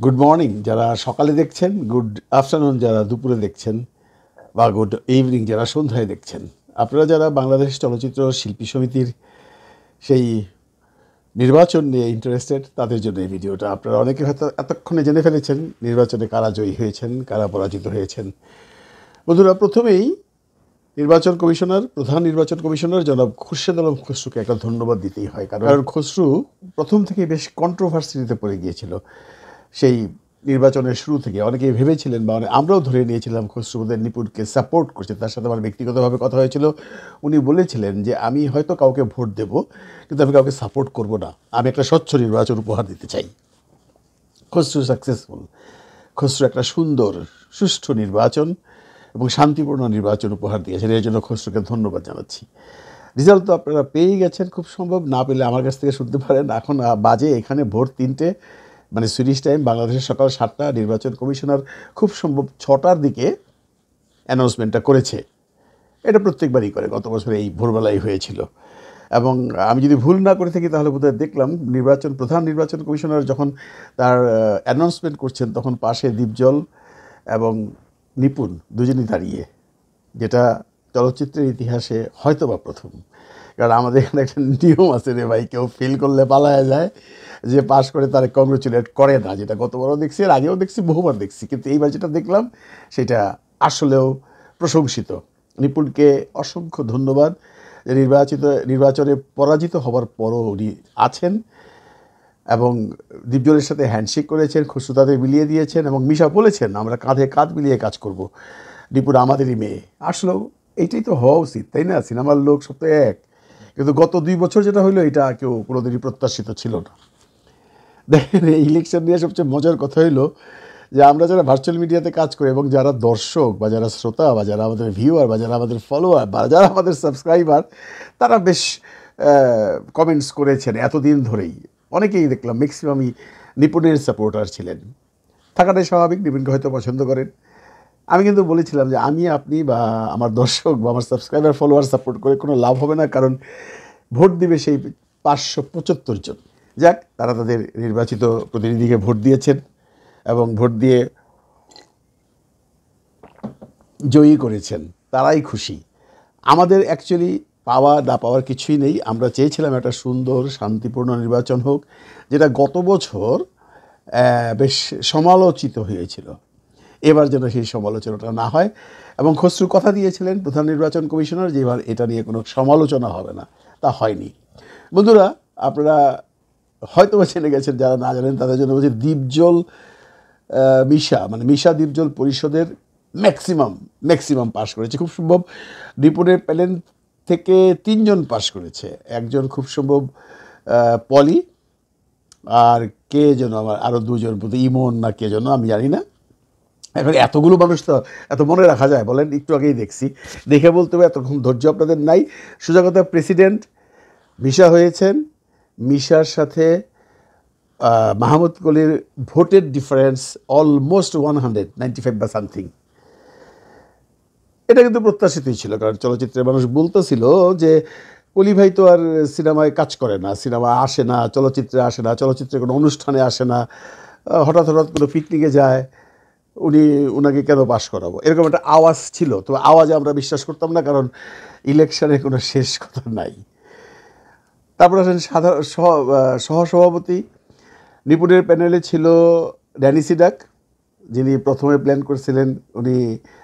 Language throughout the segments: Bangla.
গুড মর্নিং যারা সকালে দেখছেন, গুড আফটারনুন যারা দুপুরে দেখছেন, বা গুড ইভিনিং যারা সন্ধ্যায় দেখছেন। আপনারা যারা বাংলাদেশ চলচ্চিত্র শিল্পী সমিতির সেই নির্বাচন নিয়ে ইন্টারেস্টেড, তাদের জন্য এই ভিডিওটা। আপনারা অনেকে হয়তো এতক্ষণে জেনে ফেলেছেন নির্বাচনে কারা জয়ী হয়েছেন, কারা পরাজিত হয়েছেন। বন্ধুরা, প্রথমেই প্রধান নির্বাচন কমিশনার জনাব খুরশেদ আলম খসরুকে একটা ধন্যবাদ দিতেই হয়, কারণ খসরু প্রথম থেকে বেশ কন্ট্রোভার্সিতে পড়ে গিয়েছিল। সেই নির্বাচনের শুরু থেকে অনেকেই ভেবেছিলেন, বা আমরাও ধরে নিয়েছিলাম খসরু বোধহয় নিপুণকে সাপোর্ট করছে। তার সাথে আমার ব্যক্তিগতভাবে কথা হয়েছিল। উনি বলেছিলেন যে আমি হয়তো কাউকে ভোট দেব, কিন্তু আমি কাউকে সাপোর্ট করব না, আমি একটা স্বচ্ছ নির্বাচন উপহার দিতে চাই। খসরু সাকসেসফুল। খসরু একটা সুন্দর সুষ্ঠু নির্বাচন এবং শান্তিপূর্ণ নির্বাচন উপহার দিয়েছেন। এর জন্য খসরুকে ধন্যবাদ জানাচ্ছি। রেজাল্ট তো আপনারা পেয়েই গেছেন, খুব সম্ভব। না পেলে আমার কাছ থেকে শুনতে পারেন। এখন বাজে এখানে ভোর 3টে, মানে সুইডিশ টাইম, বাংলাদেশের সকাল 7টা। নির্বাচন কমিশনার খুব সম্ভব 6টার দিকে অ্যানাউন্সমেন্টটা করেছে। এটা প্রত্যেকবারই করে, গত বছর এই ভোরবেলায় হয়েছিল। এবং আমি যদি ভুল না করে থাকি তাহলে বোধহয় দেখলাম প্রধান নির্বাচন কমিশনার যখন তার অ্যানাউন্সমেন্ট করছেন, তখন পাশে দীপজল এবং নিপুণ দুজনই দাঁড়িয়ে, যেটা চলচ্চিত্রের ইতিহাসে হয়তো বা প্রথম। কারণ আমাদের এখানে একটা নিয়ম আছে রে ভাই, কেউ ফেল করলে পালায়া যায়, যে পাস করে তারা কংগ্রেচুলেট করে না। যেটা গতবারও দেখছি, এর আগেও দেখছি, বহুবার দেখছি, কিন্তু এইবার যেটা দেখলাম সেটা আসলেও প্রশংসিত। নিপুণকে অসংখ্য ধন্যবাদ। নির্বাচনে পরাজিত হবার পরও উনি আছেন এবং দীপজলের সাথে হ্যান্ডশেক করেছেন, খসরু তাদের মিলিয়ে দিয়েছেন এবং মিশা বলেছেন আমরা কাঁধে কাঁধ মিলিয়ে কাজ করব। নিপুণ আমাদেরই মেয়ে। আসলেও এইটাই তো হওয়া উচিত, তাই না? সিনেমার লোক সব তো এক। কিন্তু গত 2 বছর যেটা হইলো, এটা কেউ কোনোদিনই প্রত্যাশিত ছিল না। দেখেন, এই ইলেকশন নিয়ে সবচেয়ে মজার কথা হইলো যে আমরা যারা ভার্চুয়াল মিডিয়াতে কাজ করি এবং যারা দর্শক বা যারা শ্রোতা বা যারা আমাদের ভিউয়ার বা যারা আমাদের ফলোয়ার বা যারা আমাদের সাবস্ক্রাইবার, তারা বেশ কমেন্টস করেছেন এতদিন ধরেই। অনেকেই দেখলাম ম্যাক্সিমামই নিপুণের সাপোর্টার ছিলেন। থাকাটাই স্বাভাবিক, নিপুণকে হয়তো পছন্দ করেন। আমি কিন্তু বলেছিলাম যে আমি, আপনি বা আমার দর্শক বা আমার সাবস্ক্রাইবার ফলোয়ার সাপোর্ট করে কোনো লাভ হবে না, কারণ ভোট দিবে সেই 575 জন। যাক, তারা তাদের নির্বাচিত প্রতিনিধিকে ভোট দিয়েছেন এবং ভোট দিয়ে জয়ী করেছেন, তারাই খুশি। আমাদের অ্যাকচুয়ালি পাওয়া না পাওয়ার কিছুই নেই। আমরা চেয়েছিলাম একটা সুন্দর শান্তিপূর্ণ নির্বাচন হোক, যেটা গত বছর বেশ সমালোচিত হয়েছিল। এবার যেন সেই সমালোচনাটা না হয়। এবং খসরু কথা দিয়েছিলেন প্রধান নির্বাচন কমিশনার যে এবার এটা নিয়ে কোনো সমালোচনা হবে না। তা হয়নি। বন্ধুরা, আপনারা হয়তো জেনে গেছেন, যারা না জানেন তাদের জন্য বলছি, দীপজল মিশা দীপজল পরিষদের ম্যাক্সিমাম পাশ করেছে। খুব সম্ভব নিপুণের প্যানেল থেকে 3 জন পাশ করেছে। একজন খুব সম্ভব পলি, আর কে যেন আমার আরও 2 জন, বোধ ইমন না কে যেন, আমি জানি না। এখন এতগুলো মানুষ তো এত মনে রাখা যায় বলেন? একটু আগেই দেখছি, দেখে বলতে হবে এতক্ষণ ধৈর্য আপনাদের নাই। সোজা কথা, প্রেসিডেন্ট মিশা হয়েছেন। মিশার সাথে মাহমুদ কলির ভোটের ডিফারেন্স অলমোস্ট 195 বা সামথিং। এটা কিন্তু প্রত্যাশিতই ছিল, কারণ চলচ্চিত্রের মানুষ বলতেছিল যে কলি ভাই তো আর সিনেমায় কাজ করে না, সিনেমা আসে না, চলচ্চিত্রে আসে না, চলচ্চিত্রে কোনো অনুষ্ঠানে আসে না, হঠাৎ কোনো পিকনিকে যায়, উনাকে কেন পাশ করাবো, এরকম একটা আওয়াজ ছিল। তো আওয়াজে আমরা বিশ্বাস করতাম না, কারণ ইলেকশনের কোনো শেষ কথা নাই। তারপর আসেন সহসভাপতি। নিপুণের প্যানেলে ছিল ড্যানি সিডাক, যিনি প্রথমে প্ল্যান করছিলেন উনি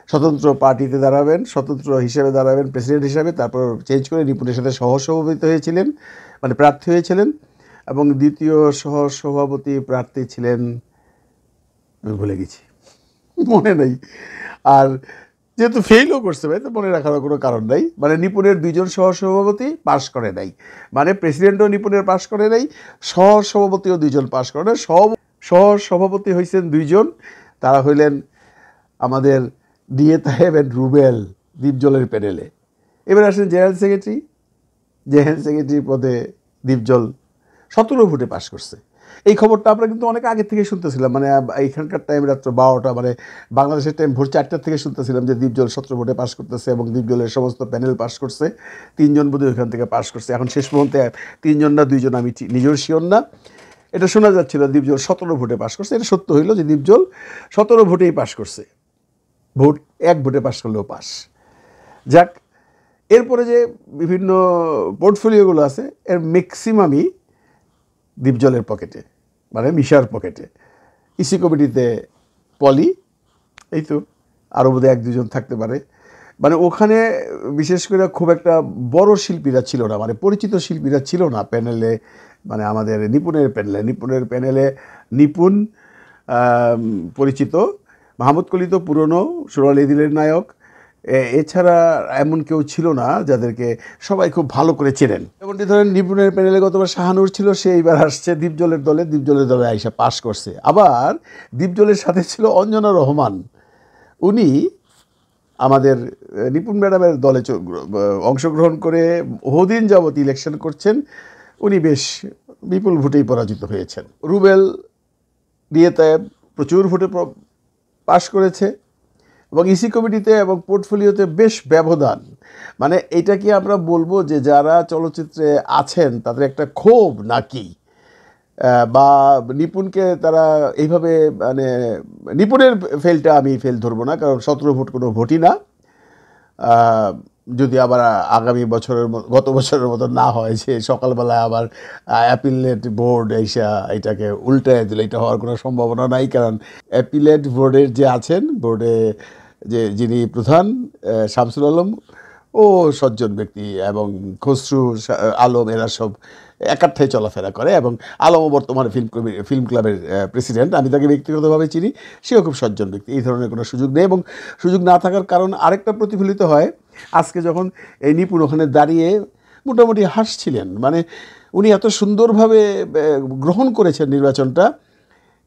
স্বতন্ত্র পার্টিতে দাঁড়াবেন, স্বতন্ত্র হিসেবে দাঁড়াবেন প্রেসিডেন্ট হিসাবে। তারপর চেঞ্জ করে নিপুণের সাথে সহসভাপতি হয়েছিলেন, মানে প্রার্থী হয়েছিলেন। এবং দ্বিতীয় সহসভাপতি প্রার্থী ছিলেন, আমি ভুলে গেছি, মনে নেই। আর যেহেতু ফেইলও করছে ভাই, তো মনে রাখার কোনো কারণ নাই। মানে নিপুণের 2 জন সহসভাপতি পাশ করে নাই, মানে প্রেসিডেন্টও নিপুণের পাশ করে নাই, সহসভাপতিও 2 জন পাশ করে নাই। সহসভাপতি হয়েছেন 2 জন, তারা হইলেন আমাদের ডিএ তাহেব এন্ড রুবেল দীপজলের প্যানেলে। এবার আসেন জেনারেল সেক্রেটারি পদে দীপজল 17 ভোটে পাশ করছে। এই খবরটা আমরা কিন্তু অনেক আগে থেকে শুনতেছিলাম, মানে এইখানকার টাইম রাত্র 12টা, মানে বাংলাদেশের টাইম ভোর 4টার থেকে শুনতেছিলাম যে দীপজল 17 ভোটে পাশ করতেছে এবং দীপজলের সমস্ত প্যানেল পাশ করছে। 3 জন বোধহয় ওইখান থেকে পাশ করছে। এখন শেষ মুহূর্তে 3 জন না 2 জন, আমি নিজেও শিওর না। এটা শোনা যাচ্ছিল দীপজল 17 ভোটে পাশ করছে। এটা সত্য হইল যে দীপজল 17 ভোটেই পাশ করছে, ভোট 1 ভোটে পাশ করলেও পাস। যাক, এরপরে যে বিভিন্ন পোর্টফোলিওগুলো আছে এর ম্যাক্সিমামই দীপজলের পকেটে, মানে মিশার পকেটে। ইসি কমিটিতে পলি, এই তো, আরও বোধহয় 1-2 জন থাকতে পারে। মানে ওখানে বিশেষ করে খুব একটা বড় শিল্পীরা ছিল না, মানে পরিচিত শিল্পীরা ছিল না প্যানেলে, মানে আমাদের নিপুণের প্যানেলে নিপুণ পরিচিত, মাহমুদ কলি তো পুরনো সোনালী দিলের নায়ক, এছাড়া এমন কেউ ছিল না যাদেরকে সবাই খুব ভালো করে চেনেন। যেমনটি ধরেন নিপুণের প্যানেলে গতবার শাহানুর ছিল, সে এইবার আসছে দীপজলের দলে আইসা পাশ করছে। আবার দীপজলের সাথে ছিল অঞ্জনা রহমান, উনি আমাদের নিপুণ ম্যাডামের দলে অংশগ্রহণ করে বহুদিন যাবৎ ইলেকশন করছেন, উনি বেশ বিপুল ভোটেই পরাজিত হয়েছেন। রুবেল রিয়েতায়েব প্রচুর ভোটে পাশ করেছে এবং ইসি কমিটিতে এবং পোর্টফোলিওতে বেশ ব্যবধান। মানে এটা কি আমরা বলবো যে যারা চলচ্চিত্রে আছেন তাদের একটা ক্ষোভ নাকি, বা নিপুণকে তারা এইভাবে, মানে নিপুণের ফেলটা আমি ফেল ধরবো না, কারণ 17 ভোট কোনো ভোটই না। যদি আবার আগামী বছরের গত বছরের মতো না হয় যে সকালবেলায় আবার অ্যাপিলেট বোর্ড এটাকে উল্টায় দিলে, এটা হওয়ার কোনো সম্ভাবনা নাই। কারণ অ্যাপিলেট বোর্ডের যে আছেন, বোর্ডে যিনি প্রধান শামসুল আলম, ও সজ্জন ব্যক্তি, এবং খসরু আলম এরা সব একাঠাই চলাফেরা করে, এবং আলমও বর্তমানে ফিল্ম ক্লাবের প্রেসিডেন্ট, আমি তাকে ব্যক্তিগতভাবে চিনি, সেও খুব সজ্জন ব্যক্তি। এই ধরনের কোনো সুযোগ নেই, এবং সুযোগ না থাকার কারণ আরেকটা প্রতিফলিত হয় আজকে যখন এই নিপুণ ওখানে দাঁড়িয়ে মোটামুটি হাসছিলেন, মানে উনি এত সুন্দরভাবে গ্রহণ করেছেন নির্বাচনটা,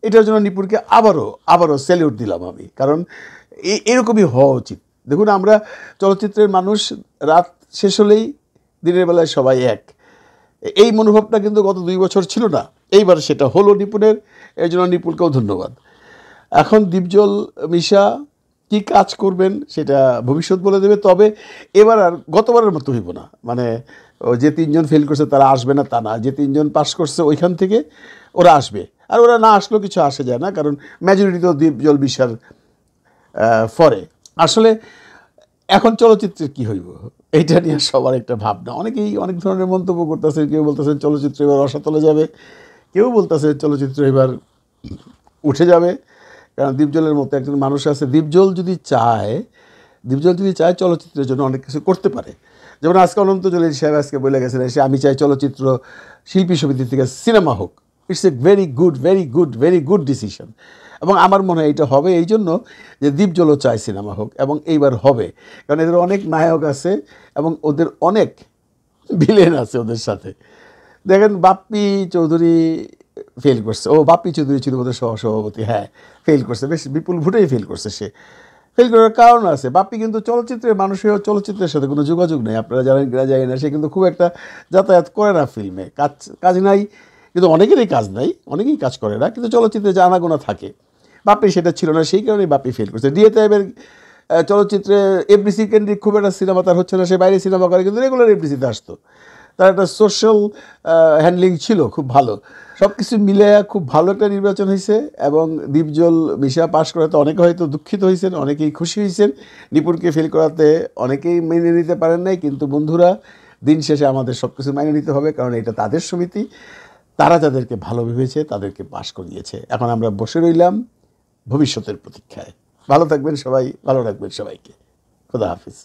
এটার জন্য নিপুণকে আবারও স্যালিউট দিলাম আমি, কারণ এরকমই হওয়া উচিত। দেখুন, আমরা চলচ্চিত্রের মানুষ, রাত শেষ হলেই দিনের বেলায় সবাই এক, এই মনোভাবটা কিন্তু গত 2 বছর ছিল না, এইবার সেটা হলো নিপুণের, এর জন্য নিপুণকেও ধন্যবাদ। এখন দীপজল মিশা কি কাজ করবেন সেটা ভবিষ্যৎ বলে দেবে। তবে এবার আর গতবারের মতো হইব না, মানে যে 3 জন ফেল করছে তারা আসবে না তা না, যে 3 জন পাস করছে ওইখান থেকে ওরা আসবে, আর ওরা না আসলেও কিছু আসে যায় না, কারণ মেজরিটি তো দীপজল মিশার ফরে। আসলে এখন চলচ্চিত্রের কি হইব এইটা নিয়ে সবার একটা ভাবনা, অনেকেই অনেক ধরনের মন্তব্য করতেছে। কেউ বলতেছেন চলচ্চিত্র এবার রসাতলে যাবে, কেউ বলতেছে চলচ্চিত্র এবার উঠে যাবে, কারণ দীপজলের মতো একজন মানুষ আছে। দীপজল যদি চায় চলচ্চিত্রের জন্য অনেক কিছু করতে পারে। যেমন আজকে অনন্ত জলিল সাহেব আজকে বলে গেছেন এসে, আমি চাই চলচ্চিত্র শিল্পী সমিতি থেকে সিনেমা হোক। It's a very good decision, এবং আমার মনে হয় এটা হবে এই জন্য যে দীপজলও চায় সিনেমা হোক, এবং এইবার হবে, কারণ এদের অনেক নায়ক আছে এবং ওদের অনেক ভিলেন আছে ওদের সাথে। দেখেন বাপ্পি চৌধুরী ফেল করছে, বাপ্পি চৌধুরী ছিল ওদের সহসভাপতি, হ্যাঁ ফেল করছে, বেশ বিপুল ভোটেই ফেল করছে। সে ফেল করার কারণ আছে, বাপ্পি কিন্তু চলচ্চিত্রের মানুষের চলচ্চিত্রের সাথে কোনো যোগাযোগ নেই, আপনারা জানেন কিনা জানি না, সে কিন্তু খুব একটা যাতায়াত করে না ফিল্মে, কাজ নাই, কিন্তু অনেকেরই কাজ নাই, অনেকেই কাজ করে না, কিন্তু চলচ্চিত্রে জানাগোনা থাকে। বাপ্পি সেটা ছিল না, সেই কারণেই বাপ্পি ফেল করছে। রিয়েতায়েবের চলচ্চিত্রে এফডিসি কেন্দ্রিক খুব একটা সিনেমা তার হচ্ছে না, সে বাইরে সিনেমা করে, কিন্তু রেগুলার এফডিসিতে আসতো, তার একটা সোশ্যাল হ্যান্ডলিং ছিল খুব ভালো। সব কিছু মিলে খুব ভালো একটা নির্বাচন হয়েছে, এবং দীপজল মিশা পাশ করাতে অনেকে হয়তো দুঃখিত হয়েছেন, অনেকেই খুশি হয়েছেন। নিপুণকে ফেল করাতে অনেকেই মেনে নিতে পারেন নাই, কিন্তু বন্ধুরা, দিন শেষে আমাদের সব কিছু মেনে নিতে হবে, কারণ এটা তাদের সমিতি, তারা যাদেরকে ভালো ভেবেছে তাদেরকে পাশ করিয়েছে। এখন আমরা বসে রইলাম ভবিষ্যতের প্রতীক্ষায়। ভালো থাকবেন সবাই, ভালো রাখবেন সবাইকে। খোদা হাফিজ।